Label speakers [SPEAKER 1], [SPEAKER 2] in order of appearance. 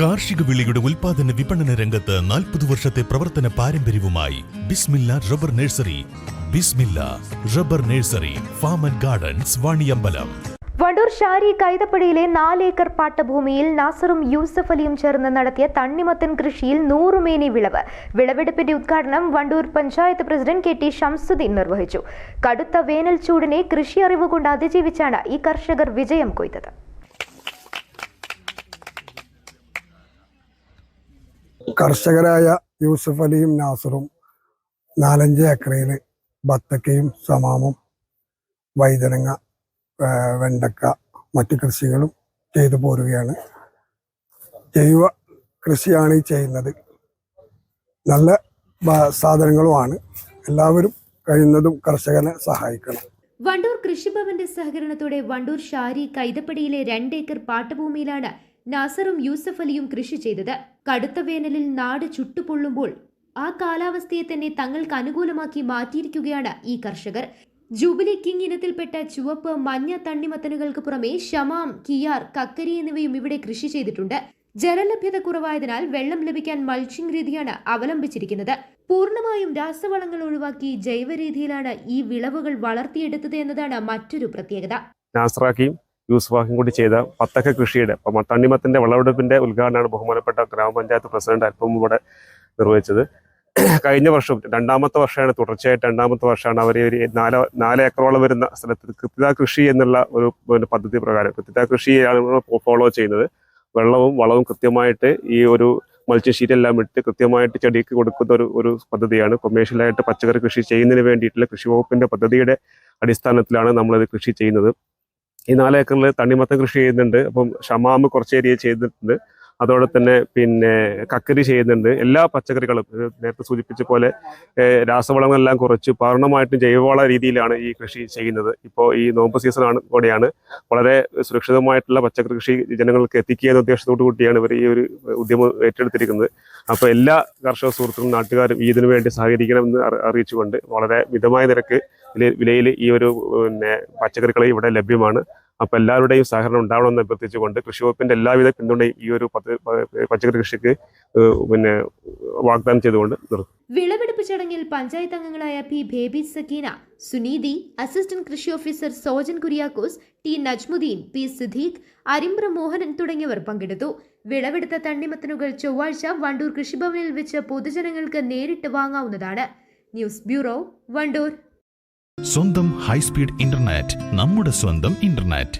[SPEAKER 1] കാർഷിക വിളയുടെ ഉൽപാദന വിപണന രംഗത്ത് 40 വർഷത്തെ പ്രവർത്തന പാരമ്പര്യവുമായി Bismilla rubber nursery. Bismilla rubber nursery, farm and gardens, Vaniyambalam.
[SPEAKER 2] Vandoor Shari കൈതപ്പടിയിലെ 4 ഏക്കർ പാട്ടഭൂമിയിൽ നാസറും യൂസഫ് അലിയും ചേർന്ന് നടത്തിയ തണ്ണിമത്തൻ കൃഷിയിൽ 100 മേനി വിളവ്. വിളവെടുപ്പിന്റെ ഉദ്ഘാടനം വണ്ടൂർ പഞ്ചായത്ത് പ്രസിഡന്റ് KT ഷംസുദ്ദീൻ നിർവഹിച്ചു. കടുത്ത വേനൽ ചൂടിനെ കൃഷി അറിവ് കൊണ്ട് അതിജീവിച്ചാണ് ഈ കർഷകർ വിജയം കൊയ്തത്.
[SPEAKER 3] കർഷകരായ യൂസഫ് അലിയും നാസറും 4-5 ഏക്കറിൽ ബത്തക്കയും സമാമും വൈതനങ്ങ, വെണ്ടക്ക, മറ്റു കൃഷികളും ചെയ്തു പോരുകയാണ്. ജൈവ കൃഷിയാണ് ഈ ചെയ്യുന്നത്. നല്ല സാധനങ്ങളുമാണ്. എല്ലാവരും കഴിയുന്നതും കർഷകനെ സഹായിക്കണം.
[SPEAKER 2] വണ്ടൂർ കൃഷിഭവന്റെ സഹകരണത്തോടെ വണ്ടൂർ ഷാരി കൈതപ്പടിയിലെ 2 ഏക്കർ പാട്ടഭൂമിയിലാണ് നാസറും യൂസഫ് അലിയും കൃഷി ചെയ്തത്. കടുത്ത വേനലിൽ നാട് ചുട്ടുപൊള്ളുമ്പോൾ ആ കാലാവസ്ഥയെ തന്നെ തങ്ങൾക്ക് അനുകൂലമാക്കി മാറ്റിയിരിക്കുകയാണ് ഈ കർഷകർ. ജൂബിലി കിങ് ഇനത്തിൽപ്പെട്ട ചുവപ്പ്, മഞ്ഞ തണ്ണിമത്തനുകൾക്ക് പുറമെ ഷമാം, കിയാർ, കക്കരി എന്നിവയും ഇവിടെ കൃഷി ചെയ്തിട്ടുണ്ട്. ജലലഭ്യത കുറവായതിനാൽ വെള്ളം ലഭിക്കാൻ മൾച്ചിംഗ് രീതിയാണ് അവലംബിച്ചിരിക്കുന്നത്. പൂർണ്ണമായും രാസവളങ്ങൾ ഒഴിവാക്കി ജൈവ രീതിയിലാണ് ഈ വിളവുകൾ വളർത്തിയെടുത്തത് എന്നതാണ് മറ്റൊരു പ്രത്യേകത.
[SPEAKER 4] യൂസഫാക്കും കൂടി ചെയ്ത ബത്തക്ക കൃഷിയുടെ തണ്ണിമത്തന്റെ വിളവെടുപ്പിന്റെ ഉദ്ഘാടനമാണ് ബഹുമാനപ്പെട്ട ഗ്രാമപഞ്ചായത്ത് പ്രസിഡന്റ് അല്പം ഇവിടെ നിർവഹിച്ചത്. കഴിഞ്ഞ വർഷം തുടർച്ചയായിട്ട് 2ാമത്തെ വർഷമാണ് അവർ 4 ഏക്കറോളം വരുന്ന സ്ഥലത്ത് കൃത്യത കൃഷി എന്നുള്ള ഒരു പദ്ധതി പ്രകാരം കൃത്യത കൃഷിയാണ് ഫോളോ ചെയ്യുന്നത്. വെള്ളവും വളവും കൃത്യമായിട്ട് ഈ ഒരു മൾച്ചിങ് ഷീറ്റ് എല്ലാം ഇട്ട് കൃത്യമായിട്ട് ചെടിക്ക് കൊടുക്കുന്ന ഒരു പദ്ധതിയാണ്. കൊമേഴ്ഷ്യലായിട്ട് പച്ചക്കറി കൃഷി ചെയ്യുന്നതിന് വേണ്ടിയിട്ടുള്ള കൃഷി വകുപ്പിന്റെ പദ്ധതിയുടെ അടിസ്ഥാനത്തിലാണ് നമ്മളിത് കൃഷി ചെയ്യുന്നത്. ഈ 4 ഏക്കറിൽ തണ്ണിമത്തൻ കൃഷി ചെയ്യുന്നുണ്ട്. അപ്പം ഷമാമ് കുറച്ച് ഏരിയ ചെയ്തിട്ടുണ്ട്. അതോടെ തന്നെ കക്കരി ചെയ്യുന്നുണ്ട്. എല്ലാ പച്ചക്കറികളും നേരത്തെ സൂചിപ്പിച്ച പോലെ രാസവളങ്ങളെല്ലാം കുറച്ച് പൂർണ്ണമായിട്ടും ജൈവവള രീതിയിലാണ് ഈ കൃഷി ചെയ്യുന്നത്. ഇപ്പോൾ ഈ നോമ്പ് സീസൺ കൂടെയാണ്. വളരെ സുരക്ഷിതമായിട്ടുള്ള പച്ചക്കറി കൃഷി ജനങ്ങൾക്ക് എത്തിക്കുക എന്ന ഉദ്ദേശത്തോടു കൂടിയാണ് ഇവർ ഈ ഒരു ഉദ്യമം ഏറ്റെടുത്തിരിക്കുന്നത്. അപ്പോൾ എല്ലാ കർഷക സുഹൃത്തുക്കളും നാട്ടുകാരും ഇതിനു വേണ്ടി സഹകരിക്കണമെന്ന് അറിയിച്ചുകൊണ്ട് വളരെ മിതമായ നിരക്ക് വിലയിൽ ഈ ഒരു പച്ചക്കറികൾ ഇവിടെ ലഭ്യമാണ്. അപ്പോൾ എല്ലാവരുടെയും സഹകരണം ഉണ്ടാവണമെന്ന് അഭ്യർത്ഥിച്ചുകൊണ്ട് കൃഷി വകുപ്പിന്റെ എല്ലാവിധ പിന്തുണയും ഈ ഒരു പച്ചക്കറി കൃഷിക്ക് വാഗ്ദാനം ചെയ്തുകൊണ്ട് നിർത്തും.
[SPEAKER 2] വിളവെടുപ്പ് ചടങ്ങിൽ പഞ്ചായത്ത് അംഗങ്ങളായ P. ബേബി സക്കീന, സുനീതി, അസിസ്റ്റന്റ് കൃഷി officer Sojan Kuriakose, T. Najmuddeen, P. Siddique, Arimbra Mohanan തുടങ്ങിയവർ പങ്കെടുത്തു. വിളവെടുത്ത തണ്ണിമത്തനുകൾ ചൊവ്വാഴ്ച വണ്ടൂർ കൃഷിഭവനിൽ വെച്ച് പൊതുജനങ്ങൾക്ക് നേരിട്ട് വാങ്ങാവുന്നതാണ്. News bureau, Wandoor.
[SPEAKER 1] സ്വന്തം ഹൈസ്പീഡ് ഇന്റർനെറ്റ്, നമ്മുടെ സ്വന്തം ഇന്റർനെറ്റ്.